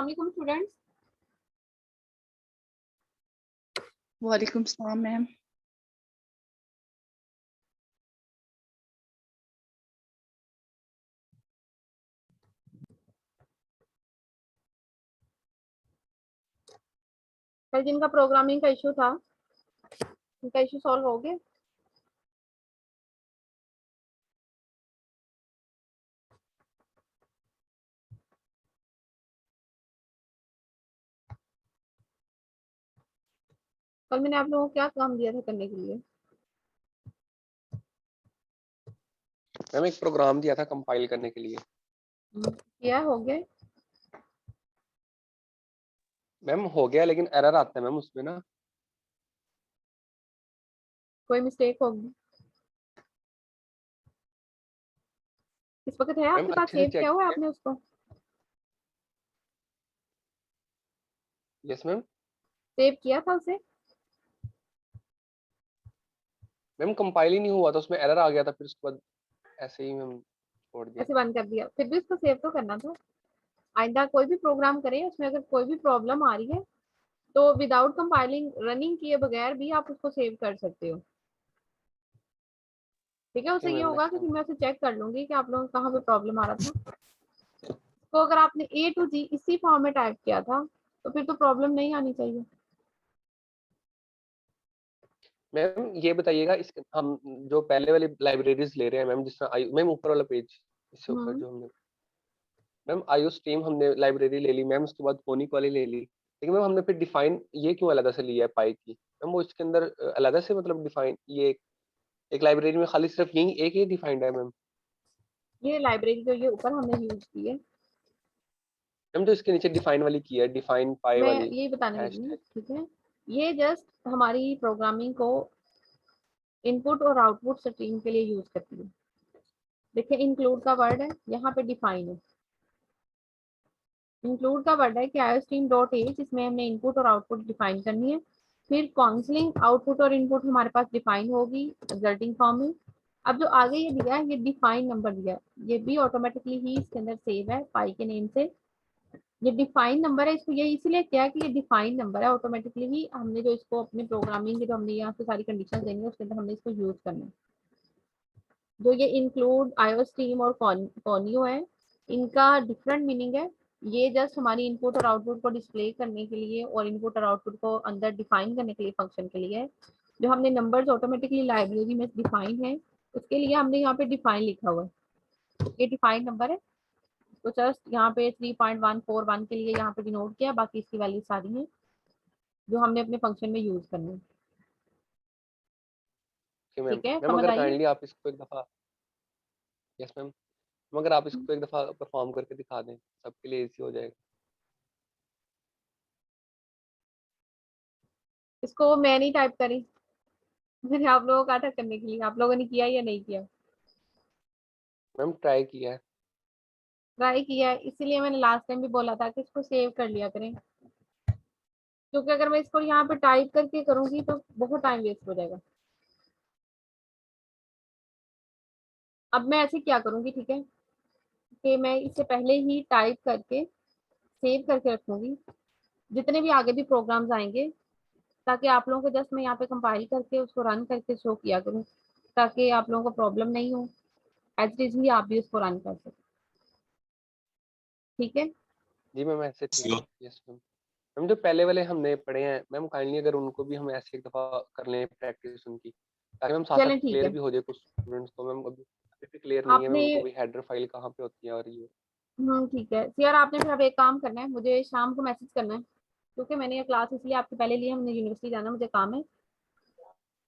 अस्सलाम वालेकुम स्टूडेंट्स। वालेकुम सलाम मैम। कल जिनका प्रोग्रामिंग का इशू था उनका इशू सॉल्व हो गया। कल मैंने आप लोगों को क्या काम दिया था करने के लिए? मैम एक प्रोग्राम दिया था कंपाइल करने के लिए। किया हो गया? मैम हो गया लेकिन एरर आता है मैम उसमें ना। कोई मिस्टेक होगी? इस वक्त है मैम आपके पास? अच्छे से सेव चेक किया हुआ है किया। आपने उसको? Yes ma'am. सेव किया था उसे? मैम कंपाइल ही नहीं हुआ था, उसमें एरर आ गया था, फिर उसके बाद ऐसे ही मैम छोड़ दिया। ऐसे बंद कर दिया? फिर भी उसको सेव तो करना था। आइंदा कोई भी प्रोग्राम करें उसमें अगर कोई भी प्रॉब्लम आ रही है तो विदाउट कंपाइलिंग रनिंग किए बगैर भी आप उसको सेव कर सकते हो। ठीक है, उससे ये मैम होगा नेक्स्ट कि टाइम। मैं उसे चेक कर लूंगी कि आप लोगों को कहाँ पे प्रॉब्लम आ रहा था। तो अगर आपने A to G इसी फॉर्म में टाइप किया था तो फिर तो प्रॉब्लम नहीं आनी चाहिए। मैम ये बताइएगा, इस हम जो पहले वाली लाइब्रेरीज ले रहे हैं मैम, जिस तरह मैम ऊपर वाला पेज, इससे ऊपर जो हमने मैम आईओ स्ट्रीम हमने लाइब्रेरी ले ली मैम, उसके बाद फोनिक वाली ले ली, लेकिन मैम हमने फिर डिफाइन ये क्यों अलग से लिया है पाई की मैम? वो इसके अंदर अलग से मतलब डिफाइन ये एक लाइब्रेरी में खाली सिर्फ यही एक ही डिफाइंड है मैम? ये लाइब्रेरी जो ये ऊपर हमने यूज की है, मैम जो इसके नीचे डिफाइन वाली की है, डिफाइन पाई मैं वाली यही बताने लगी हूँ। हैशटैग। ठीक है, ये जस्ट हमारी प्रोग्रामिंग को इनपुट और आउटपुट स्ट्रीम के लिए यूज करती है। देखिए इंक्लूड का वर्ड है, यहाँ पे डिफाइन है। इंक्लूड का वर्ड है कि आईओस्ट्रीम डॉट एज, इसमें हमने इनपुट और आउटपुट डिफाइन करनी है। फिर काउंसलिंग आउटपुट और इनपुट हमारे पास डिफाइन होगी रिजल्टिंग फॉर्म में। अब जो आगे ये दिया है, ये डिफाइन नंबर दिया है, ये भी ऑटोमेटिकली ही इसके अंदर सेव है पाई के नेम से। ये डिफाइन नंबर है, इसको ये इसलिए किया है कि ये डिफाइन नंबर है, ऑटोमेटिकली ही हमने जो इसको अपनी प्रोग्रामिंग की जो हमने यहाँ पे सारी कंडीशन देंगे उसके अंदर हमने इसको यूज करना है। जो ये इंक्लूड आईओस्ट्रीम और कॉनियो है, इनका डिफरेंट मीनिंग है। ये जस्ट हमारी इनपुट और आउटपुट को डिस्प्ले करने के लिए और इनपुट और आउटपुट को अंदर डिफाइन करने के लिए फंक्शन के लिए है। जो हमने नंबर्स ऑटोमेटिकली लाइब्रेरी में डिफाइन है उसके लिए हमने यहाँ पे डिफाइन लिखा हुआ है। ये डिफाइन नंबर है, तो जस्ट यहाँ पे 3.141 के लिए यहाँ पे डिनोट किया, बाकी इसकी वैल्यू सारी है जो हमने अपने फंक्शन में यूज करनी है। Okay ma'am. ठीक है, मैम समझ अगर आई? काइंडली आप इसको एक दफा, यस मैम, मगर आप इसको एक दफा परफॉर्म करके दिखा दें, सबके लिए इजी हो जाएगा। इसको मैं नहीं टाइप करी, मैंने आप लोगों को कहा था करने के लिए, आप लोगों ने किया या नहीं किया? मैम ट्राई किया है। ट्राई किया है, इसीलिए मैंने लास्ट टाइम भी बोला था कि इसको सेव कर लिया करें, क्योंकि अगर मैं इसको यहाँ पे टाइप करके करूंगी तो बहुत टाइम वेस्ट हो जाएगा। अब मैं ऐसे क्या करूंगी, ठीक है, कि मैं इससे पहले ही टाइप करके सेव करके रखूंगी जितने भी आगे भी प्रोग्राम्स आएंगे, ताकि आप लोगों को जस्ट मैं यहाँ पे कंपाइल करके उसको रन करके शो किया करूँ, ताकि आप लोगों को प्रॉब्लम नहीं हो, एज इट इज ही आप भी उसको रन कर सकें। ठीक है, जी मैम ऐसे ठीक है। Yes ma'am. मैम जो पहले वाले हमने पढ़े हैं मैम, काइंडली अगर उनको भी हम ऐसे एक दफा कर लें प्रैक्टिस उनकी, ताकि मैम साथ साथ चलें ठीक क्लियर है। भी हो जाए कुछ स्टूडेंट्स को। मैम अभी भी क्लियर नहीं है मैम आपने उनको भी हेडर फाइल कहाँ पे होती है और ये। ठीक है यार, आपने फिर अब एक काम करना है, मुझे शाम को मैसेज करना है, क्योंकि मैंने ये क्लास इसलिए आपके पहले लिए, हमने यूनिवर्सिटी जाना, मुझे काम है।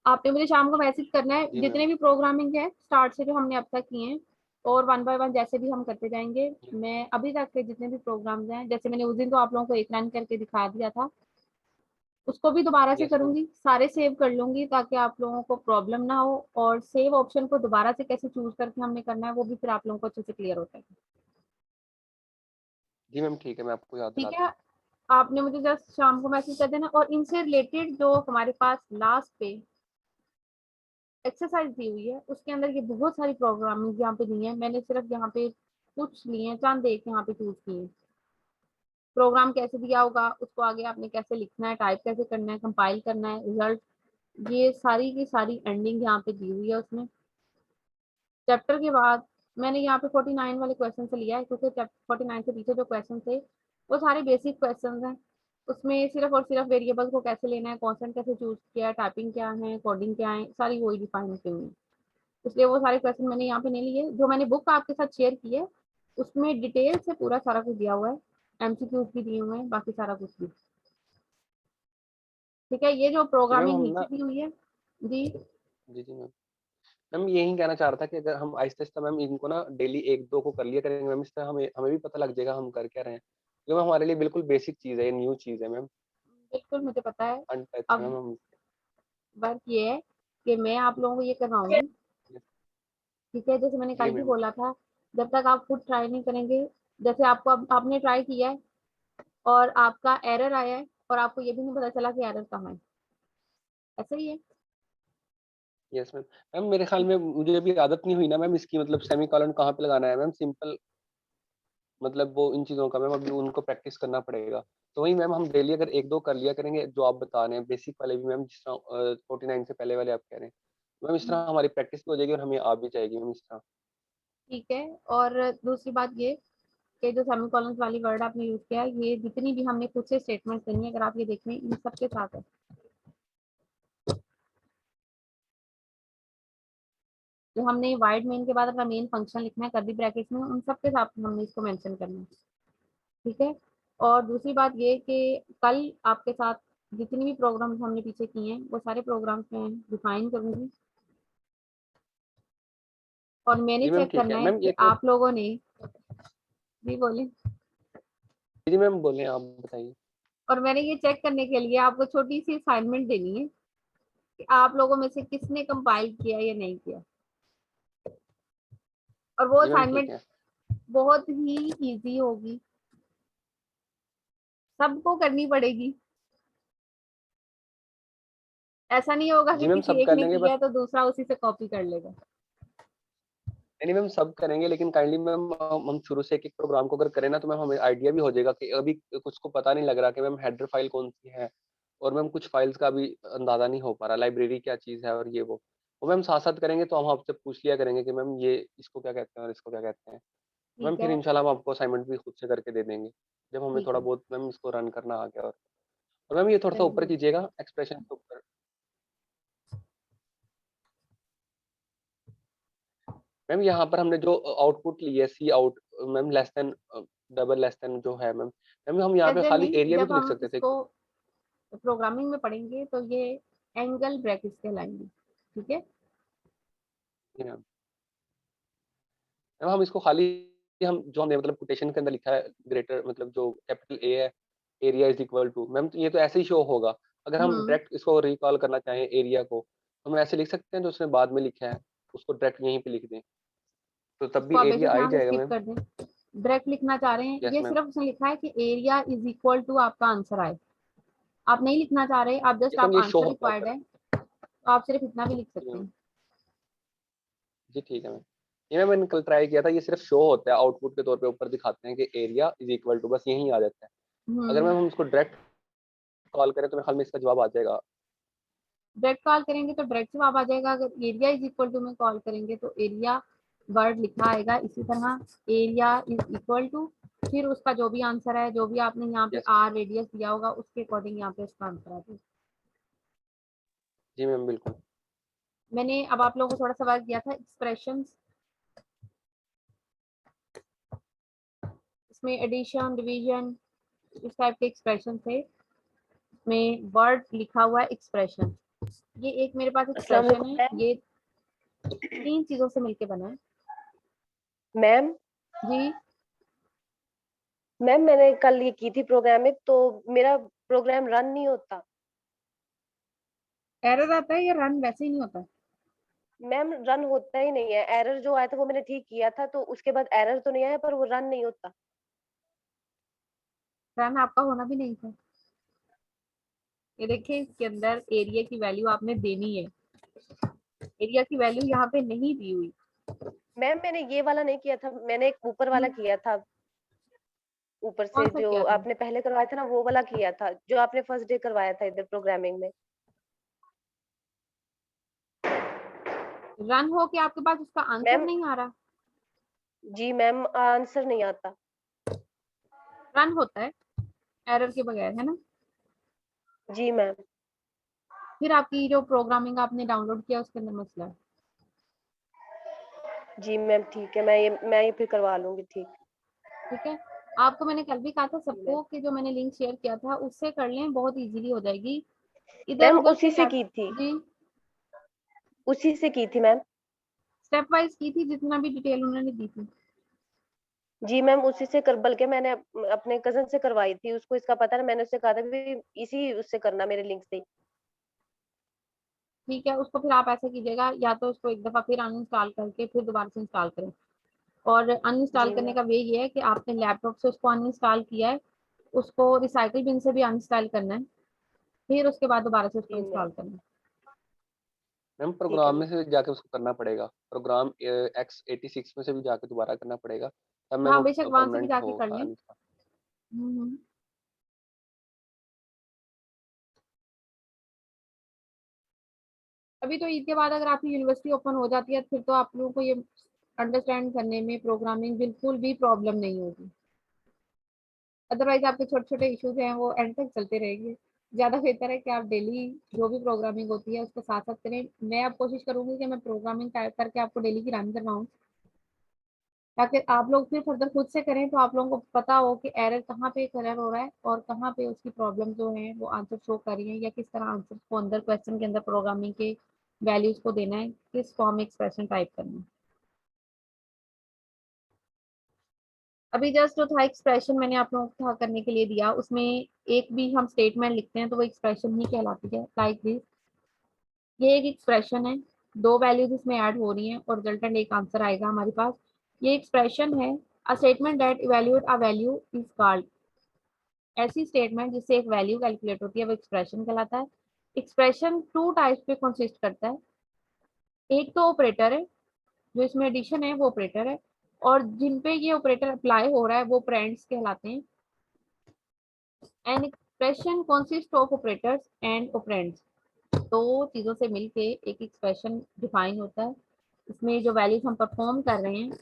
आपने मुझे शाम को मैसेज करना है जी मैम। जितने भी प्रोग्रामिंग है स्टार्ट से जो हमने अब तक किए हैं, और वन बाय वन जैसे भी हम करते जाएंगे। मैं अभी तक के जितने भी प्रोग्राम्स हैं, जैसे मैंने उस दिन तो आप लोगों को एक रन करके दिखा दिया था, उसको भी दोबारा से यस मैम। करूंगी, सारे सेव कर लूंगी ताकि आप लोगों को प्रॉब्लम ना हो, और सेव ऑप्शन को दोबारा से कैसे चूज करके हमने करना है वो भी फिर आप लोगों को अच्छे से क्लियर होता है। जी मैम ठीक है, मैं आपको याद ठीक दिलाता है, हूँ। आपने मुझे जस्ट शाम को मैसेज कर देना, और इनसे रिलेटेड जो हमारे पास लास्ट पे एक्सरसाइज दी हुई है उसके अंदर ये बहुत सारी प्रोग्रामिंग यहाँ पे दी है, मैंने सिर्फ यहाँ पे कुछ लिए हैं, चंद एक यहाँ पे चूज किए हैं। प्रोग्राम कैसे दिया होगा, उसको आगे आपने कैसे लिखना है, टाइप कैसे करना है, कंपाइल करना है, रिजल्ट, ये सारी की सारी एंडिंग यहाँ पे दी हुई है उसमें। चैप्टर के बाद मैंने यहाँ पे 49 वाले क्वेश्चन से लिया है, क्योंकि 49 से पीछे जो क्वेश्चन थे वो सारे बेसिक क्वेश्चन हैं। उसमें सिर्फ और सिर्फ वेरिएबल को कैसे लेना है, कॉन्स्टेंट कैसे चूज किया है, टाइपिंग क्या है, कोडिंग क्या है, सारी वही डिफाइन की हुई है। इसलिए वो सारे क्वेश्चन मैंने यहाँ पे नहीं लिए। जो मैंने बुक आपके साथ शेयर की है उसमें डिटेल से पूरा सारा कुछ दिया हुआ है, एमसीक्यूज भी दिए हुए हैं, बाकी सारा कुछ भी। ठीक है, ये जो जी मैम, प्रोग्रामिंग हम नीचे ना दी हुई है जी। जी जी मैम, मैम यही कहना चाह रहा था कि अगर हम आहिस्ता आहिस्ता मैम इनको ना डेली एक दो को कर लिया करेंगे मैम, इस तरह हमें हमें भी पता लग जाएगा हम कर क्या रहे हैं, क्योंकि मैम हमारे लिए बिल्कुल बेसिक चीज़ है, ये न्यू चीज़ है मैम, बिल्कुल मुझे पता है। अनटच है अब मैम हम। वर्क ये है कि मैं आप लोगों को ये करवाऊंगी, ठीक है, जैसे मैंने जी कल भी मैम। बोला था, जब तक आप खुद ट्राई नहीं करेंगे, जैसे आपको आपने ट्राई किया है और आपका एरर आया है और आपको ये भी नहीं पता चला कि एरर कहाँ है, ऐसा ही है। Yes ma'am. मैम मेरे ख्याल में मुझे अभी आदत नहीं हुई ना मैम इसकी, मतलब सेमी कॉलन कहाँ पे लगाना है मैम, सिंपल मतलब वो इन चीज़ों का मैम अभी उनको प्रैक्टिस करना पड़ेगा। तो वही मैम हम डेली अगर एक दो कर लिया करेंगे जो आप बता रहे हैं बेसिक वाले भी मैम, जिस तरह 49 से पहले वाले आप कह रहे हैं मैम, इस तरह हमारी प्रैक्टिस भी हो जाएगी और हमें आ भी जाएगी मैम इस तरह। ठीक है, और दूसरी बात ये कि जो सेमीकोलन वाली वर्ड आपने यूज किया है, ये जितनी भी हमने खुद से स्टेटमेंट देनी है, अगर आप ये देखें इन सबके साथ है। जो हमने वाइड मेन के बाद अपना मेन फंक्शन लिखना है कर्ली ब्रैकेट्स में, उन सबके साथ हमने इसको मेंशन करना है। ठीक है, और दूसरी बात ये कि कल आपके साथ जितनी भी प्रोग्राम्स हमने पीछे किए हैं वो सारे प्रोग्राम्स मैं डिफाइन करूंगी, और मैंने जी मैम चेक ठीक करना है है मैम, कि एक और आप लोगों ने जी बोले, जी मैम बोले आप बताइए। और मैंने ये चेक करने के लिए आपको छोटी सी असाइनमेंट देनी है कि आप लोगों में से किसने कंपाइल किया या नहीं किया। और वो जी मैम ठीक असाइनमेंट है। बहुत ही इजी होगी, सबको करनी पड़ेगी। ऐसा नहीं होगा जी कि मैम किसी सब एक कर ने लेंगे किया बस, है तो दूसरा उसी से कॉपी कर लेगा। नहीं मैम सब करेंगे, लेकिन काइंडली मैम हम शुरू से एक एक प्रोग्राम को अगर करें ना तो मैम हमें आइडिया भी हो जाएगा कि अभी कुछ को पता नहीं लग रहा कि मैम हेडर फाइल कौन सी है, और मैम कुछ फाइल्स का भी अंदाजा नहीं हो पा रहा, लाइब्रेरी क्या चीज़ है और ये वो मैम साथ साथ करेंगे तो हम आपसे पूछ लिया करेंगे कि मैम ये इसको क्या कहते हैं और इसको क्या कहते हैं। मैम ठीक फिर है, इंशाल्लाह हम आपको असाइनमेंट भी खुद से करके दे देंगे जब हमें ठीक थोड़ा है, बहुत मैम इसको रन करना आ गया। और मैम ये थोड़ा सा ऊपर चलिए। कीजिएगा एक्सप्रेशन के ऊपर। मैम यहाँ पर हमने जो आउटपुट ली है C out ma'am, less than double less than जो है मैम, मैम हम यहाँ पे ऐसे खाली नहीं, एरिया भी जब तो लिख हम सकते थे। इसको प्रोग्रामिंग में पढ़ेंगे तो ये एंगल ब्रैकेट्स कहलाएंगे। ठीक है, जी मैम। मैम हम इसको खाली हम जो हमने मतलब कोटेशन के अंदर लिखा है ग्रेटर मतलब जो कैपिटल ए है, area is equal to ma'am, तो ये तो ऐसे ही शो होगा। अगर हम हम्म, डायरेक्ट इसको रिकॉल करना चाहें एरिया को, तो हम ऐसे लिख सकते हैं जो उसने बाद में लिखा है उसको डायरेक्ट यहीं पे लिख दें, तो तब इसको भी आप एरिया बेशक आ ही यहाँ से जाएगा स्किप मैम। कर दें। डायरेक्ट लिखना चाह रहे हैं, यस ये मैम। सिर्फ उसने लिखा है कि एरिया इज इक्वल टू आपका आंसर आए। आप नहीं लिखना चाह रहे, आप जस्ट यस मैम आप ये शो आंसर होता है रिक्वायर्ड ऊपर। है तो आप सिर्फ इतना भी लिख जी सकते मैम। हैं। जी ठीक है मैम। ये मैंने कल ट्राई किया था, ये सिर्फ शो होता है आउटपुट के तौर पे, ऊपर दिखाते हैं कि एरिया इज इक्वल टू, बस यही आ जाता है। अगर हम्म, मैम हम इसको डायरेक्ट कॉल करें तो मेरे ख्याल में इसका जवाब आ जाएगा। डायरेक्ट कॉल करेंगे तो डायरेक्ट जवाब आ जाएगा। अगर एरिया इज इक्वल टू में कॉल करेंगे तो एरिया वर्ड लिखा आएगा इसी तरह, एरिया इज इक्वल टू, फिर उसका जो भी आंसर है, जो भी आपने यहाँ पे यस मैम। आर रेडियस दिया होगा उसके अकॉर्डिंग यहाँ पे उसका आंसर आ जाएगा। जी मैम बिल्कुल। मैंने अब आप लोगों को थोड़ा सा वर्क दिया था एक्सप्रेशंस, इसमें एडिशन डिवीजन इस टाइप के एक्सप्रेशन थे, में वर्ड लिखा हुआ है एक्सप्रेशन। ये एक मेरे पास अस्सलाम एक्सप्रेशन वालेकुम है, मैम। ये 3 चीजों से मिलके बना है मैम जी। मैम मैंने कल ये की थी प्रोग्रामिंग, तो मेरा प्रोग्राम रन नहीं होता। एरर आता है या रन वैसे ही नहीं होता? मैम रन होता ही नहीं है, एरर जो आया था वो मैंने ठीक किया था, तो उसके बाद एरर तो नहीं आया पर वो रन नहीं होता। रन आपका होना भी नहीं था। ये देखिए इसके अंदर एरिया की वैल्यू आपने देनी है, एरिया की वैल्यू यहाँ पे नहीं दी हुई। मैम मैंने ये वाला नहीं किया था, मैंने एक ऊपर वाला किया था। ऊपर कौन से सा जो किया था? आपने पहले करवाया था ना, वो वाला किया था जो आपने फर्स्ट डे करवाया था इधर प्रोग्रामिंग में। रन हो के आपके पास उसका आंसर मैम नहीं आ रहा? जी मैम, आंसर नहीं आता। रन होता है एरर के बगैर, है ना? जी मैम। फिर आपकी जो प्रोग्रामिंग आपने डाउनलोड किया उसके अंदर मसला है। जी मैम ठीक है, मैं ये फिर करवा लूंगी, ठीक। ठीक है, आपको मैंने कल भी कहा था जी मैम। सबको कि जो मैंने लिंक शेयर किया था उससे कर लें, बहुत इजीली हो जाएगी। इधर मैम उधर उसी से से की थी, जी उसी से की थी मैम। स्टेप वाइज की थी, जितना भी डिटेल उन्होंने दी थी। जी मैम उसी से कर, बल्कि मैंने अपने कजन से करवाई थी, उसको इसका पता है, मैंने उससे कहा था भी इसी उससे करना, मेरे लिंक से। ठीक है, उसको फिर आप ऐसे कीजिएगा, या तो उसको एक दफा फिर अनइंस्टॉल करके फिर दोबारा से इंस्टॉल करें। और अनइंस्टॉल जी करने मैम। का वे ये है कि आपने लैपटॉप से उसको अनइंस्टॉल किया है, उसको रिसाइकिल बिन से भी अनइंस्टॉल करना है, फिर उसके बाद दोबारा से उसको जी मैम। इंस्टॉल करना है। मैम ठीक है प्रोग्राम में मैम। से जाके उसको करना पड़ेगा, प्रोग्राम x86 में से भी जाके दोबारा करना पड़ेगा, तब मैं हाँ वो बेशक वहां से भी परमानेंट जाके कर होगा। लें। हम्म। अभी तो ईद के बाद अगर आपकी यूनिवर्सिटी ओपन हो जाती है फिर तो आप लोगों को ये अंडरस्टैंड करने में प्रोग्रामिंग बिल्कुल भी प्रॉब्लम नहीं होगी। अदरवाइज आपके छोटे छोटे इश्यूज हैं वो एंड तक चलते रहेंगे। ज्यादा बेहतर है कि आप डेली जो भी प्रोग्रामिंग होती है उसको साथ साथ करें। मैं अब कोशिश करूंगी कि मैं प्रोग्रामिंग करके आपको डेली की रन करवाऊँ, ताकि आप लोग फिर फर्दर खुद से करें तो आप लोगों को पता हो कि एरर कहाँ पे एरर हो रहा है और कहाँ पे उसकी प्रॉब्लम जो है वो आंसर शो कर रही है, या किस तरह आंसर को अंदर क्वेश्चन के अंदर प्रोग्रामिंग के वैल्यूज को देना है, किस फॉर्म में एक्सप्रेशन टाइप करना है। अभी जस्ट जो था एक्सप्रेशन मैंने आप लोगों को था करने के लिए दिया, उसमें एक भी हम स्टेटमेंट लिखते हैं तो वो एक्सप्रेशन ही कहलाती है। लाइक दिस, ये एक एक्सप्रेशन है, दो वैल्यूज इसमें ऐड हो रही हैं और रिजल्टेंट एक आंसर आएगा हमारे पास। ये एक्सप्रेशन है। A statement that evaluate a value is called, ऐसी स्टेटमेंट जिससे एक वैल्यू कैलकुलेट होती है वो एक्सप्रेशन कहलाता है। एक्सप्रेशन टू टाइप्स पे कंसिस्ट करता है। एक तो ऑपरेटर है, जो इसमें एडिशन है वो ऑपरेटर है, और जिन पे ये ऑपरेटर अप्लाई हो रहा है वो ऑपरेंड्स कहलाते हैं। An expression consist of operators and operands, दो चीजों से मिलके एक एक्सप्रेशन डिफाइन होता है। इसमें जो वैल्यूज हम परफॉर्म कर रहे हैं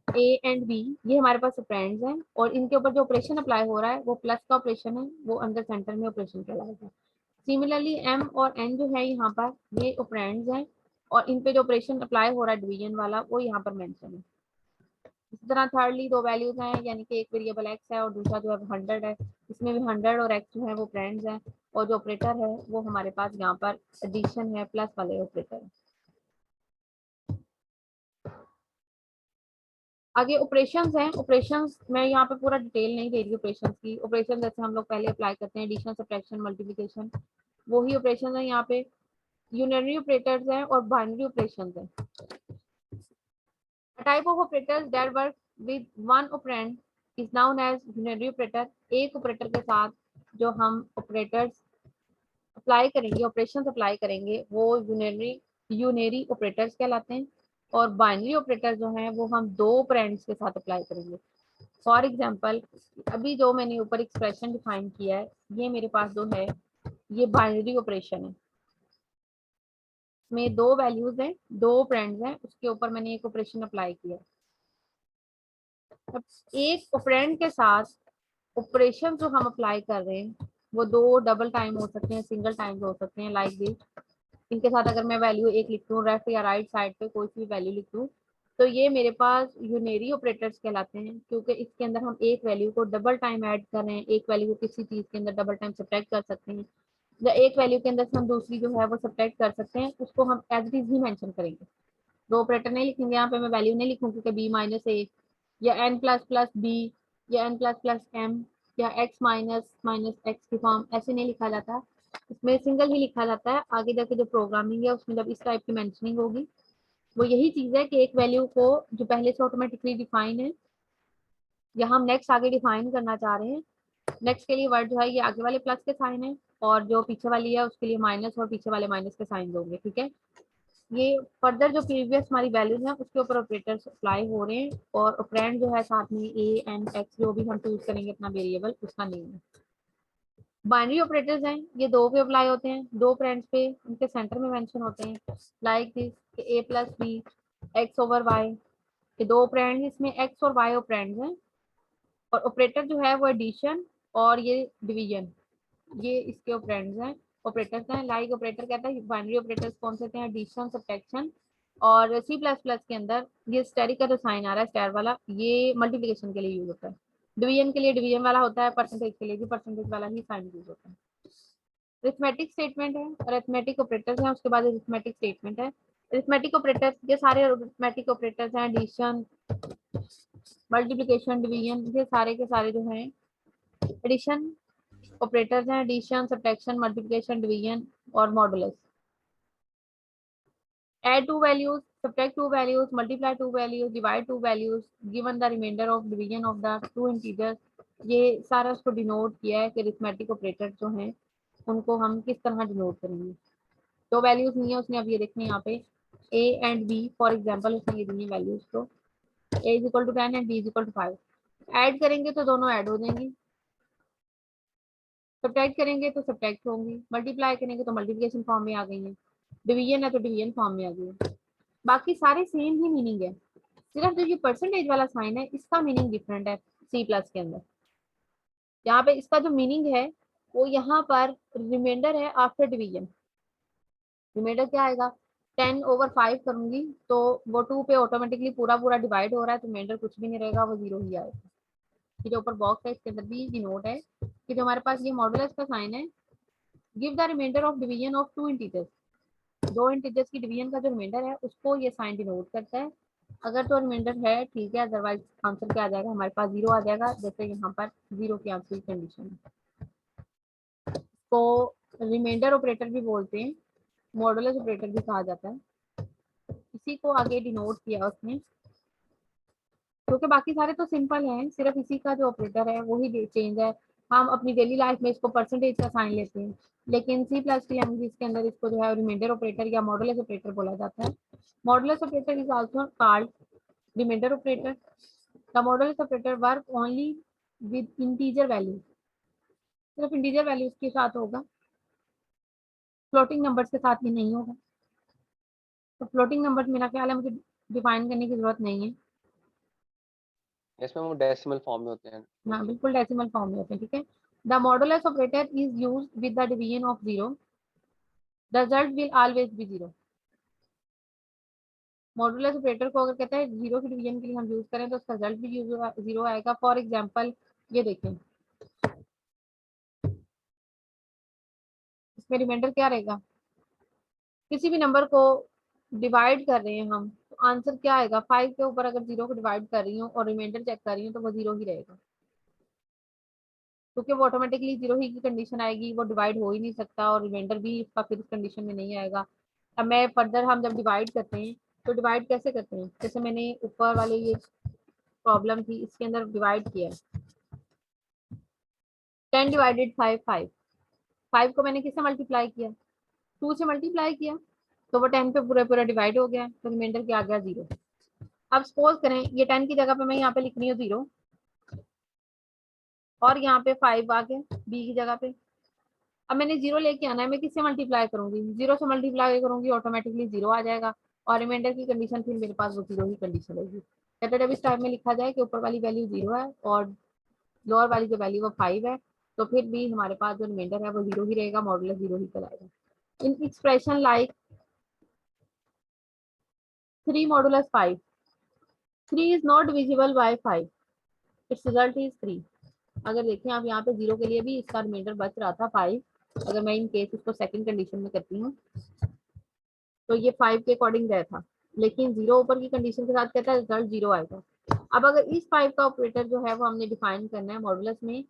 ए एंड बी, ये हमारे पास ऑपरेंड्स हैं, और इनके ऊपर जो ऑपरेशन अप्लाई हो रहा है वो प्लस का ऑपरेशन है, वो अंदर सेंटर में ऑपरेशन कहलाएगा। सिमिलरली एम और एन जो है यहाँ पर ये ऑपरेंड्स हैं, और इन पे जो ऑपरेशन अप्लाई हो रहा है डिवीजन वाला वो यहाँ पर मेंशन है। इसी तरह थर्डली दो वैल्यूज हैं, यानी कि एक वेरिएबल एक्स है और दूसरा जो है 100 है, इसमें भी 100 और एक्स जो है वो फ्रेंड्स हैं, और जो ऑपरेटर है वो हमारे पास यहाँ पर एडिशन है, प्लस वाले ऑपरेटर। आगे ऑपरेशंस हैं। ऑपरेशंस मैं यहाँ पे पूरा डिटेल नहीं दे रही ऑपरेशंस की। ऑपरेशन जैसे हम लोग पहले अप्लाई करते हैं, एडिशन, सब्ट्रैक्शन, मल्टीप्लिकेशन, वही ऑपरेशन है यहाँ पे। यूनरी ऑपरेटर्स हैं और बाइनरी ऑपरेशंस हैं। A type of operators that work with one operand is known as unary operator। एक ऑपरेटर के साथ जो हम ऑपरेटर्स अप्लाई करेंगे, ऑपरेशंस अप्लाई करेंगे, वो यूनरी ऑपरेटर्स कहलाते हैं। और बाइनरी ऑपरेटर जो हैं वो हम दो ऑपरेंड्स के साथ अप्लाई करेंगे। फॉर एग्जांपल, अभी जो मैंने ऊपर एक्सप्रेशन डिफाइन किया है, ये मेरे पास जो है ये बाइनरी ऑपरेशन है। में दो वैल्यूज हैं, दो ऑपरेंड्स हैं, उसके ऊपर मैंने एक ऑपरेशन अप्लाई किया। अब एक ऑपरेंड के साथ ऑपरेशन जो हम अप्लाई कर रहे हैं वो दो डबल टाइम हो सकते हैं, सिंगल टाइम हो सकते हैं। लाइक दिस, इनके साथ अगर मैं वैल्यू एक लिख दूँ, लेफ्ट या राइट साइड पे कोई सी वैल्यू लिख दूँ, तो ये मेरे पास यूनरी ऑपरेटर्स कहलाते हैं, क्योंकि इसके अंदर हम एक वैल्यू को डबल टाइम ऐड कर रहे हैं। एक वैल्यू को किसी चीज के अंदर डबल टाइम सब्ट्रैक्ट कर सकते हैं, या एक वैल्यू के अंदर से हम दूसरी जो है वो सब्ट्रैक्ट कर सकते हैं, उसको हम एज इट इज ही मेंशन करेंगे। दो ऑपरेटर नहीं लिखेंगे, यहाँ पे मैं वैल्यू नहीं लिखूंगी कि बी माइनस ए, या एन प्लस प्लस बी, या एन प्लस प्लस एम, या एक्स माइनस माइनस एक्स की फॉर्म, ऐसे नहीं लिखा जाता। इसमें सिंगल ही लिखा जाता है। आगे जाके जो प्रोग्रामिंग है उसमें जब इस टाइप की मेंशनिंग होगी, वो यही चीज है कि एक वैल्यू को जो पहले से ऑटोमेटिकली डिफाइन है, या हम नेक्स्ट आगे डिफाइन करना चाह रहे हैं, नेक्स्ट के लिए वर्ड जो है ये आगे वाले प्लस के साइन है, और जो पीछे वाली है उसके लिए माइनस, और पीछे वाले माइनस के साइन होंगे। ठीक है, ये फर्दर जो प्रीवियस हमारी वैल्यूज हैं उसके ऊपर ऑपरेटर्स अप्लाई हो रहे हैं, और ऑपरेंड जो है साथ में ए एंड एक्स जो भी हम चूज करेंगे अपना वेरिएबल उसका नेम है। बाइनरी ऑपरेटर्स हैं, ये दो पे अप्लाई होते हैं, दो ऑपरेंड्स पे, उनके सेंटर में मेंशन होते हैं like this a plus b x over y. ये दो ऑपरेंड इसमें एक्स और वाई ऑपरेंड्स हैं, और ऑपरेटर जो है वो एडिशन और ये डिवीजन, ये इसके ऑपरेंड्स हैं, ऑपरेटर्स हैं। लाइक ऑपरेटर कहता है बाइनरी ऑपरेटर्स कौन से हैं, एडिशन सब्ट्रैक्शन। और सी प्लस प्लस के अंदर ये स्टेरिक का जो साइन आ रहा है स्टेर वाला, ये मल्टीप्लिकेशन के लिए यूज होता है। डिवीजन के लिए डिवीजन वाला होता है, परसेंटेज के लिए भी परसेंटेज वाला ही साइन यूज होता है। अरिथमेटिक स्टेटमेंट है, अरिथमेटिक ऑपरेटर्स हैं, उसके बाद अरिथमेटिक स्टेटमेंट है। अरिथमेटिक ऑपरेटर्स, ये सारे अरिथमेटिक ऑपरेटर्स हैं, एडिशन मल्टीप्लिकेशन डिवीजन, ये सारे के सारे जो हैं एडिशन ऑपरेटर्स हैं, एडिशन सब्ट्रैक्शन मल्टीप्लिकेशन डिवीजन और modulus. add two values, subtract two values, multiply two values, divide two values, given the remainder of division of the two integers, ये सारा उसको डिनोट किया है कि अरिथमेटिक ऑपरेटर जो हैं उनको हम किस तरह डिनोट करेंगे। दो वैल्यूज नहीं है उसने, अब ये देखें यहाँ पे a and b for example उसने ये दी है वैल्यूज, तो a is equal to 10 and b is equal to 5। Add करेंगे तो दोनों ऐड हो जाएंगी, सब्ट्रैक्ट करेंगे तो सब्ट्रैक्ट होंगी, मल्टीप्लाई करेंगे तो मल्टीप्लिकेशन फॉर्म में आ गई है, डिवीजन है तो डिवीजन फॉर्म में आ गई है। बाकी सारे सेम ही मीनिंग है, सिर्फ जो ये परसेंटेज वाला साइन है इसका मीनिंग डिफरेंट है सी प्लस के अंदर। यहाँ पे इसका जो मीनिंग है वो यहाँ पर रिमाइंडर है आफ्टर डिवीजन। रिमाइंडर क्या आएगा, 10 ओवर 5 करूंगी तो वो 2 पे ऑटोमेटिकली पूरा पूरा डिवाइड हो रहा है, तो रिमाइंडर कुछ भी नहीं रहेगा, वो 0 ही आएगा। ये जो ऊपर बॉक्स है इसके अंदर भी डिनोट है कि जो हमारे पास ये मॉडुलस का साइन है, give the reminder of division of two integers, दो इंटीजर्स की डिवीजन का जो रिमाइंडर है उसको ये साइन डिनोट करता है। अगर तो रिमाइंडर है ठीक है, अदरवाइज आंसर क्या आ जाएगा हमारे पास 0 आ जाएगा, जैसे यहाँ पर 0 की आंसर की कंडीशन है। तो रिमाइंडर ऑपरेटर भी बोलते हैं, मॉडुलस ऑपरेटर भी कहा जाता है, इसी को आगे डिनोट किया उसने, क्योंकि बाकी सारे तो सिंपल हैं, सिर्फ इसी का जो ऑपरेटर है वही चेंज है। हम अपनी डेली लाइफ में इसको परसेंटेज का साइन लेते हैं, लेकिन सी प्लस की लैंग्वेज के अंदर इसको जो है रिमाइंडर ऑपरेटर या मॉडुलस ऑपरेटर बोला जाता है। Modulus operator is also called reminder operator. The modulus operator work only with integer value, सिर्फ इंटीजर वैल्यूज के साथ होगा, फ्लोटिंग नंबर्स के साथ ही नहीं होगा। तो फ्लोटिंग नंबर्स मेरा ख्याल है मुझे डिफाइन करने की जरूरत नहीं है, इसमें वो डेसिमल फॉर्म में होते हैं। हाँ बिल्कुल डेसिमल फॉर्म में होते हैं, ठीक है। The modulus operator is used with the division of 0, the result will always be 0। Modulus operator को अगर कहता है 0 की डिवीजन के लिए हम यूज करें तो उसका रिजल्ट भी 0 आएगा। फॉर एग्जांपल ये देखें, इसमें रिमाइंडर क्या रहेगा, किसी भी नंबर को डिवाइड कर रहे हैं हम तो आंसर क्या आएगा, 5 के ऊपर अगर 0 को डिवाइड कर रही हूँ और रिमाइंडर चेक कर रही हूँ तो वो 0 ही रहेगा, क्योंकि वो ऑटोमेटिकली 0 ही की कंडीशन आएगी, वो डिवाइड हो ही नहीं सकता, और रिमाइंडर भी इसका फिर इस कंडीशन में नहीं आएगा। अब मैं फर्दर हम जब डिवाइड करते हैं तो डिवाइड कैसे करते हैं, जैसे मैंने ऊपर वाले ये प्रॉब्लम थी इसके अंदर डिवाइड किया 10 डिवाइडेड 5 5, 5 को मैंने किससे मल्टीप्लाई किया, 2 से मल्टीप्लाई किया, तो वो 10 पे पूरा पूरा डिवाइड हो गया, तो रिमाइंडर क्या आ गया 0। अब सपोज करें ये 10 की जगह पे मैं यहाँ पे लिख रही हूँ 0 और यहाँ पे 5 आ गया बी की जगह पे। अब मैंने 0 लेके आना है, मैं किससे मल्टीप्लाई करूंगी, 0 से मल्टीप्लाई करूंगी, ऑटोमेटिकली 0 आ जाएगा, और रिमाइंडर की कंडीशन फिर मेरे पास वो 0 ही कंडीशन होगी। कहते जब इस टाइप में लिखा जाए कि ऊपर वाली वैल्यू 0 है और लोअर वाली जो वैल्यू वो 5 है, तो फिर भी हमारे पास जो रिमाइंडर है वो 0 ही रहेगा, मॉडुलस 0 ही चलाएगा। In expression like 3 modulus 5, 3 is not divisible by 5, it's result is 3। अगर देखें आप यहाँ पे 0 के लिए भी इसका रिमाइंडर बच रहा था 5, अगर मैं इन केस इसको सेकंड कंडीशन में करती हूँ तो ये 5 के अकॉर्डिंग गया था, लेकिन 0 ऊपर की कंडीशन के साथ कहता है रिजल्ट 0 आएगा। अब अगर इस 5 का ऑपरेटर जो है वो हमने डिफाइन करना है मॉडुलस में,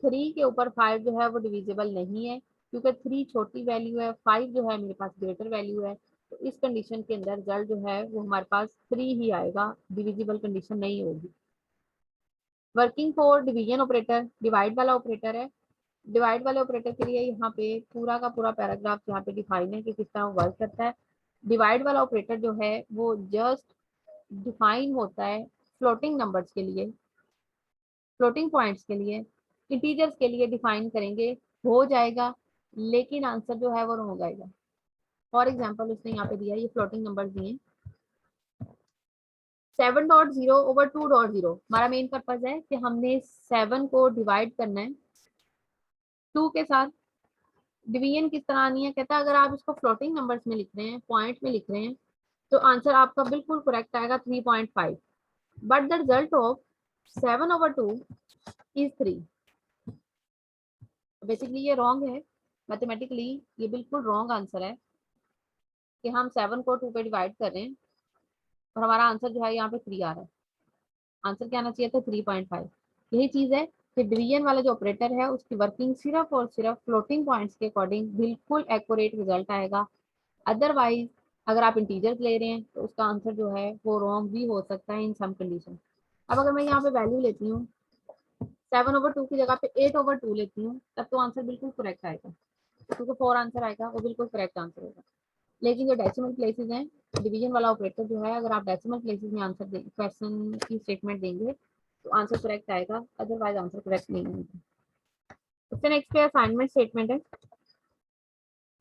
3 के ऊपर 5 जो है वो डिविजिबल नहीं है, क्योंकि 3 छोटी वैल्यू है, 5 जो है मेरे पास ग्रेटर वैल्यू है, तो इस कंडीशन के अंदर रिजल्ट जो है वो हमारे पास 3 ही आएगा, डिविजिबल कंडीशन नहीं होगी। Working for division operator, divide वाला ऑपरेटर है, डिवाइड वाले ऑपरेटर के लिए यहाँ पे पूरा का पूरा पैराग्राफ यहाँ पे डिफाइन है कि किस तरह वर्क करता है। डिवाइड वाला ऑपरेटर जो है वो जस्ट डिफाइन होता है फ्लोटिंग नंबर्स के लिए, फ्लोटिंग पॉइंट्स के लिए, इंटीजर्स के लिए डिफाइन करेंगे, हो जाएगा, लेकिन आंसर जो है वो रॉन्ग आएगा। फॉर एग्जाम्पल उसने यहाँ पे दिया, ये फ्लोटिंग नंबर दिए 7.0/2.0। हमारा मेन पर्पज है कि हमने 7 को डिवाइड करना है 2 के साथ। डिवीजन किस तरह आनी है, कहता है अगर आप इसको फ्लोटिंग नंबर्स में लिख रहे हैं, पॉइंट में लिख रहे हैं, तो आंसर आपका बिल्कुल करेक्ट आएगा 3.5। But the result of 7/2 is 3। Basically ये रॉन्ग है, मैथमेटिकली ये बिल्कुल रॉन्ग आंसर है कि हम 7 को 2 पे डिवाइड कर रहे हैं और हमारा आंसर जो है यहाँ पे 3 आ रहा है। आंसर क्या आना चाहिए था 3.5। यही चीज है कि डिवीजन वाला जो ऑपरेटर है उसकी वर्किंग सिर्फ और सिर्फ फ्लोटिंग पॉइंट्स के अकॉर्डिंग बिल्कुल एक्यूरेट रिजल्ट आएगा। अदरवाइज अगर आप इंटीजर्स ले रहे हैं तो उसका आंसर जो है वो रॉन्ग भी हो सकता है इन सम कंडीशन। अब अगर मैं यहाँ पे वैल्यू लेती हूँ 7/2 की जगह पे 8/2 लेती हूँ, तब तो आंसर बिल्कुल करेक्ट आएगा, क्योंकि 4 आंसर आएगा, वो बिल्कुल करेक्ट आंसर होगा। लेकिन जो डेसिमल प्लेसेस हैं, डिवीजन वाला ऑपरेटर जो है, अगर आप डेसिमल प्लेसेस में आंसर देंगे, क्वेश्चन की स्टेटमेंट देंगे, तो आंसर करेक्ट आएगा, अदरवाइज आंसर करेक्ट नहीं आएगा। उससे नेक्स्ट पे असाइनमेंट स्टेटमेंट है।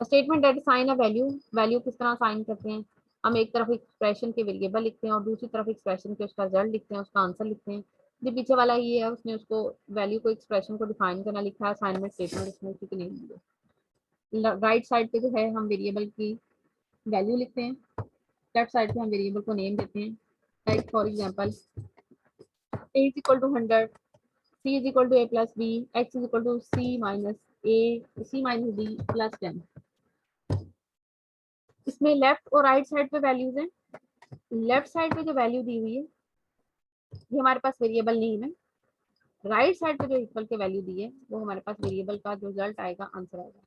Statement that assign a value. Value किस तरह असाइन करते हैं, हम एक तरफ एक्सप्रेशन के वेरिएबल लिखते हैं और दूसरी तरफ एक्सप्रेशन के उसका रिजल्ट लिखते हैं, उसका आंसर लिखते हैं। जो पीछे वाला ये है उसने उसको वैल्यू को एक्सप्रेशन को डिफाइन करना लिखा है, असाइनमेंट स्टेटमेंट उसमें उसी की नेम दी है। राइट साइड पे जो है हम वेरिएबल की वैल्यू लिखते हैं, लेफ्ट साइड पे हम वेरिएबल को नेम देते हैं। Like for example a is equal to 100, c is equal to a plus b, x is equal to c minus a, c minus d plus 10। इसमें left और right side पे values हैं। Left side पे जो value दी हुई है ये हमारे पास वेरिएबल नेम है, राइट साइड पे जो इक्वल के वैल्यू दी है वो हमारे पास वेरिएबल का जो रिजल्ट आएगा आंसर आएगा।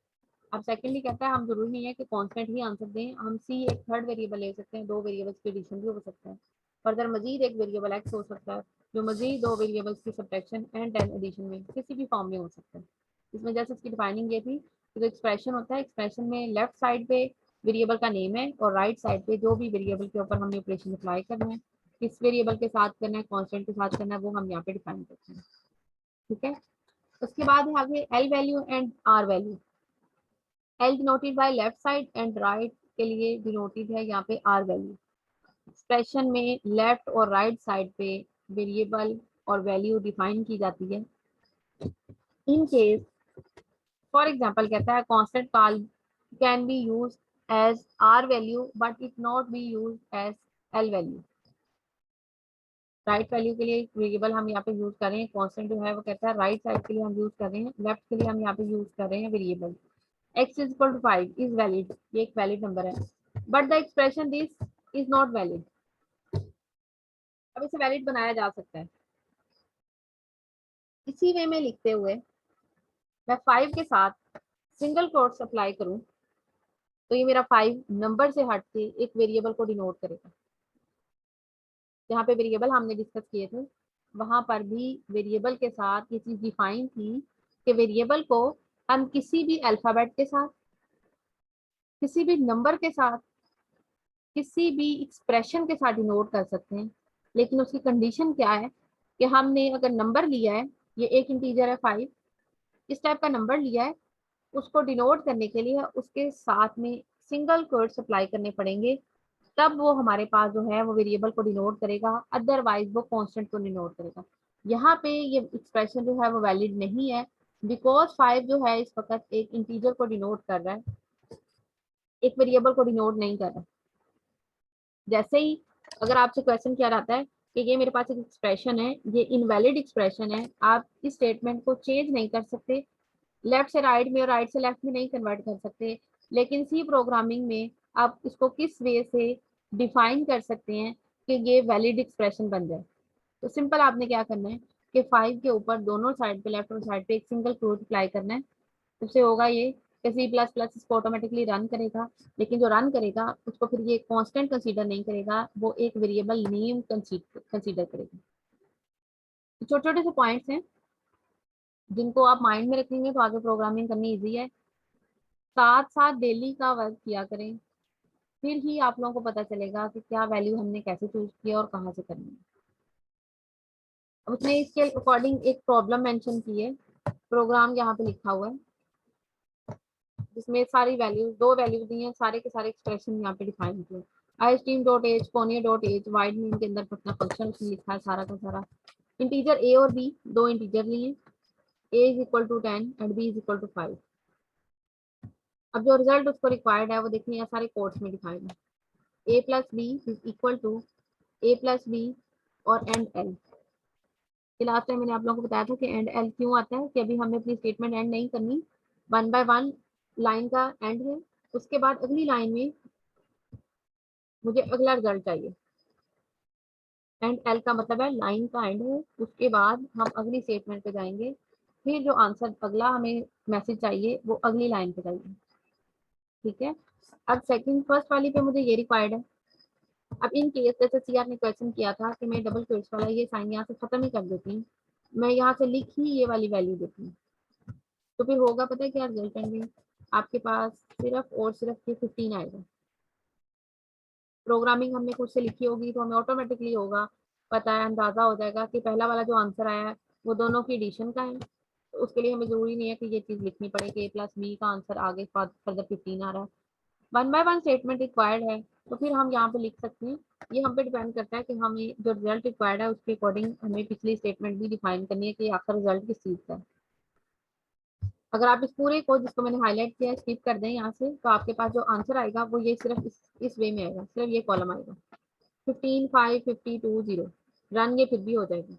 अब सेकेंडली कहता है हम जरूरी नहीं है कि कांस्टेंट ही आंसर दें, हम सी एक थर्ड वेरिएबल ले सकते हैं, 2 वेरिएबल्स की एडिशन भी हो सकता है, फर्दर मजीद एक वेरिएबल एक्स हो सकता है जो मजीद 2 वेरिएबल्स की सब्ट्रैक्शन एंड एडिशन में किसी भी फॉर्म में हो सकता है। इसमें जैसे इसकी डिफाइनिंग ये थी कि जो एक्सप्रेशन होता है, एक्सप्रेशन में लेफ्ट साइड पे वेरिएबल का नेम है और राइट साइड पे जो भी वेरिएबल के ऊपर हमने ऑपरेशन अप्लाई करना है, किस वेरिएबल के साथ करना है, कांस्टेंट के साथ करना है, वो हम यहाँ पे डिफाइन करते हैं। ठीक है, उसके बाद है आगे L value and R value. L denoted by left side and right के लिए डिनोटेड है यहाँ पे आर वैल्यू। एक्सप्रेशन में लेफ्ट और राइट साइड पे वेरिएबल और वैल्यू डिफाइन की जाती है। इन केस फॉर एग्जांपल कहता है constant call can be used as R value but it not be used as L value. Right value के लिए वेरिएबल हम यहाँ पे यूज कर रहे हैं कांस्टेंट जो है वो कहता है राइट साइड के लिए हम यूज कर रहे हैं, लेफ्ट के लिए हम यहाँ पे यूज कर रहे हैं variable. x is equal to 5 is valid, ये एक वैलिड नंबर है, but the expression this is not valid. अब इसे वैलिड बनाया जा सकता है इसी वे में लिखते हुए, मैं 5 के साथ सिंगल कोट्स अप्लाई करूं तो ये मेरा 5 नंबर से हट के एक वेरिएबल को डिनोट करेगा। जहाँ पे वेरिएबल हमने डिस्कस किए थे वहां पर भी वेरिएबल के साथ ये चीज डिफाइन थी कि वेरिएबल को हम किसी भी अल्फाबेट के साथ, किसी भी नंबर के साथ, किसी भी एक्सप्रेशन के साथ डिनोट कर सकते हैं। लेकिन उसकी कंडीशन क्या है कि हमने अगर नंबर लिया है, ये एक इंटीजर है 5, इस टाइप का नंबर लिया है, उसको डिनोट करने के लिए उसके साथ में सिंगल कोट्स अप्लाई करने पड़ेंगे, तब वो हमारे पास जो है वो वेरिएबल को डिनोट करेगा, अदरवाइज वो कांस्टेंट को डिनोट करेगा। यहाँ पे ये एक्सप्रेशन जो है वो वैलिड नहीं है, बिकॉज 5 जो है इस वक्त एक इंटीजर को डिनोट कर रहा है, एक वेरिएबल को डिनोट नहीं कर रहा। जैसे ही अगर आपसे क्वेश्चन किया जाता है कि ये मेरे पास एक एक्सप्रेशन है, ये इनवैलिड एक्सप्रेशन है, आप इस स्टेटमेंट को चेंज नहीं कर सकते, लेफ्ट से राइट में और राइट से लेफ्ट में नहीं कन्वर्ट कर सकते, लेकिन सी प्रोग्रामिंग में आप इसको किस वे से डिफाइन कर सकते हैं कि ये वैलिड एक्सप्रेशन बन जाए। तो सिंपल आपने क्या करना है कि 5 के ऊपर दोनों साइड पे, लेफ्ट और साइड पे एक सिंगल क्वोट अप्लाई करना है। उससे होगा ये कि C++ इसको ऑटोमेटिकली रन करेगा, लेकिन जो रन करेगा उसको फिर ये कांस्टेंट कंसीडर नहीं करेगा, वो एक वेरिएबल नेम कंसीडर करेगा। छोटे छोटे से पॉइंट्स हैं जिनको आप माइंड में रखेंगे तो आगे प्रोग्रामिंग करनी इजी है। साथ साथ डेली का वर्क किया करें, फिर ही आप लोगों को पता चलेगा कि क्या वैल्यू हमने कैसे चूज किया और कहाँ से करनी है। अब उसने इसके अकॉर्डिंग एक प्रॉब्लम मेंशन की है, प्रोग्राम यहाँ पे लिखा हुआ है जिसमें सारी वैल्यूज, 2 वैल्यूज दी हैं, सारे के सारे एक्सप्रेशन यहाँ पे डिफाइन किए। istream.h कोनिया.h वाइड मीन के अंदर अपना फंक्शन उसने लिखा है सारा का सारा। इंटीजर a और b, 2 इंटीजर लिए, a is equal to 10 and b is equal to 5। अब जो रिजल्ट उसको रिक्वायर्ड है वो देखिए यहाँ सारे कोड्स में डिफाइंड है। a plus b is equal to a plus b और एंड l। लास्ट टाइम मैंने आप लोगों को बताया था कि एंड l क्यों आता है, कि अभी हमने अपनी स्टेटमेंट एंड नहीं करनी, 1 बाय 1 लाइन का एंड है, उसके बाद अगली लाइन में मुझे अगला रिजल्ट चाहिए। एंड एल का मतलब है लाइन का एंड है, उसके बाद हम अगली स्टेटमेंट पे जाएंगे, फिर जो आंसर अगला हमें मैसेज चाहिए वो अगली लाइन पे चाहिए। ठीक है, अब सेकंड फर्स्ट वाली पे मुझे ये रिक्वायर्ड है। अब इन केस जैसे सीआर ने क्वेश्चन किया था कि मैं डबल क्वेट्स वाला ये साइन यहाँ से खत्म ही कर देती हूँ, मैं यहाँ से लिख ही ये वाली वैल्यू देती हूँ, तो फिर होगा पता है क्या रिजल्टेंट में आपके पास सिर्फ और सिर्फ ये 15 आएगा। प्रोग्रामिंग हमने खुद से लिखी होगी तो हमें ऑटोमेटिकली होगा, पता है, अंदाजा हो जाएगा कि पहला वाला जो आंसर आया है वो दोनों की एडिशन का है। तो उसके लिए हमें जरूरी नहीं है कि ये चीज लिखनी पड़े कि a प्लस बी का आंसर आगे फर्दर 15 आ रहा है। 1 बाय 1 स्टेटमेंट रिक्वायर्ड है, तो फिर हम यहाँ पे लिख सकते हैं। ये हम पे डिपेंड करता है कि हमें जो रिजल्ट रिक्वायर्ड है उसके अकॉर्डिंग हमें पिछली स्टेटमेंट भी डिफाइन करनी है कि आपका रिजल्ट किस चीज का है। अगर आप इस पूरे को जिसको मैंने हाईलाइट किया है स्किप कर दें यहाँ से, तो आपके पास जो आंसर आएगा वो ये सिर्फ इस वे में आएगा, सिर्फ ये कॉलम आएगा 15 5 52 0, रन ये फिर भी हो जाएगा।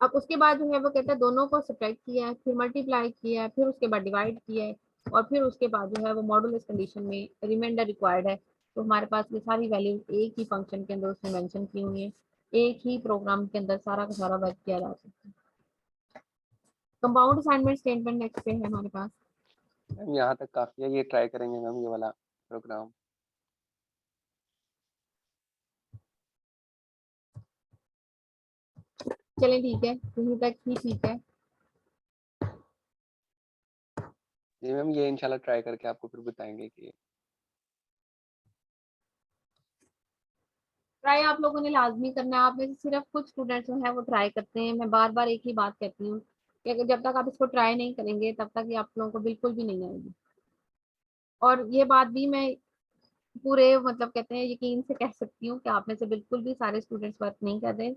अब उसके बाद जो है वो कहता है दोनों को सब्ट्रैक्ट किया है, फिर मल्टीप्लाई किया है, फिर उसके बाद डिवाइड किया है, और फिर उसके बाद जो है वो मॉडुलस कंडीशन में रिमाइंडर रिक्वायर्ड है। तो हमारे पास ये सारी वैल्यूज एक ही फंक्शन के अंदर उसने मेंशन की हुई है, एक ही प्रोग्राम के अंदर सारा का सारा वर्क किया जा सकता है। कंपाउंड असाइनमेंट स्टेटमेंट नेक्स्ट पे है हमारे पास। मैम यहाँ तक काफी है, ये ट्राई करेंगे मैम ये वाला प्रोग्राम। चलें ठीक है, यहीं तक ही ठीक है। जी मैम, ये इंशाल्लाह ट्राई करके आपको फिर बताएंगे कि ट्राई आप लोगों ने लाजमी करना है। आप में से सिर्फ कुछ स्टूडेंट्स जो है वो ट्राई करते हैं। मैं बार बार एक ही बात कहती हूँ कि अगर जब तक आप इसको ट्राई नहीं करेंगे तब तक ये आप लोगों को बिल्कुल भी नहीं आएगी। और ये बात भी मैं पूरे मतलब कहते हैं यकीन से कह सकती हूँ कि आप में से बिल्कुल भी सारे स्टूडेंट्स वर्क नहीं कर रहे।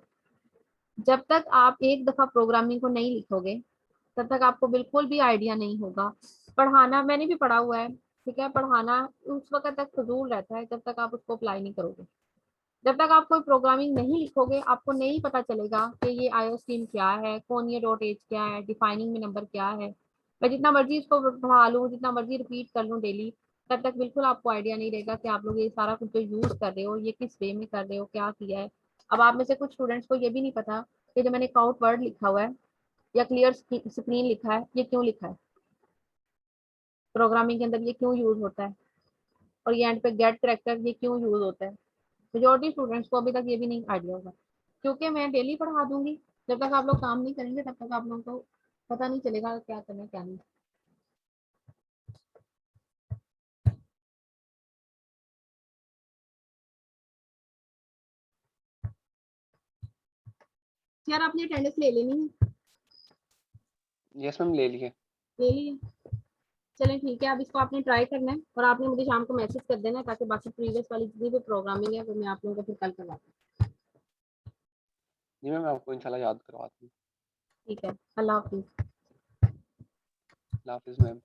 जब तक आप एक दफा प्रोग्रामिंग को नहीं लिखोगे तब तक आपको बिल्कुल भी आइडिया नहीं होगा। पढ़ाना मैंने भी पढ़ा हुआ है, ठीक है, पढ़ाना उस वक्त तक फजूल रहता है जब तक आप उसको अप्लाई नहीं करोगे। जब तक आप कोई प्रोग्रामिंग नहीं लिखोगे आपको नहीं पता चलेगा कि ये आईओस्ट्रीम क्या है, कोनिया.h क्या है, डिफाइनिंग में नंबर क्या है। मैं जितना मर्जी इसको पढ़ा लूँ, जितना मर्जी रिपीट कर लूँ डेली, तब तक बिल्कुल आपको आइडिया नहीं रहेगा कि आप लोग ये सारा कुछ जो यूज कर रहे हो ये किस वे में कर रहे हो, क्या किया है। अब आप में से कुछ स्टूडेंट्स को ये भी नहीं पता कि जो मैंने काउंट वर्ड लिखा हुआ है या क्लियर स्क्रीन लिखा है ये क्यों लिखा है, प्रोग्रामिंग के अंदर ये क्यों यूज होता है, और ये एंड पे गेट करेक्टर ये क्यों यूज होता है। मेजॉरिटी स्टूडेंट्स को अभी तक ये भी नहीं आइडिया होगा, क्योंकि मैं डेली पढ़ा दूंगी। जब तक आप लोग काम नहीं करेंगे तब तक आप लोगों को पता नहीं चलेगा क्या करना है क्या नहीं। यार आपने अटेंडेंस ले लेनी है? यस मैम ले लिए। ले ली है? चलें ठीक है, अब इसको आपने ट्राई करना है और आपने मुझे शाम को मैसेज कर देना है ताकि बाकी प्रीवियस वाली जितनी भी प्रोग्रामिंग है वो मैं आप लोगों को फिर कल करवाती हूँ। जी मैम, आपको इंशाल्लाह याद करवाती हूँ। ठीक है, अल्लाह हाफिज़। अल्लाह हाफिज़ मैम।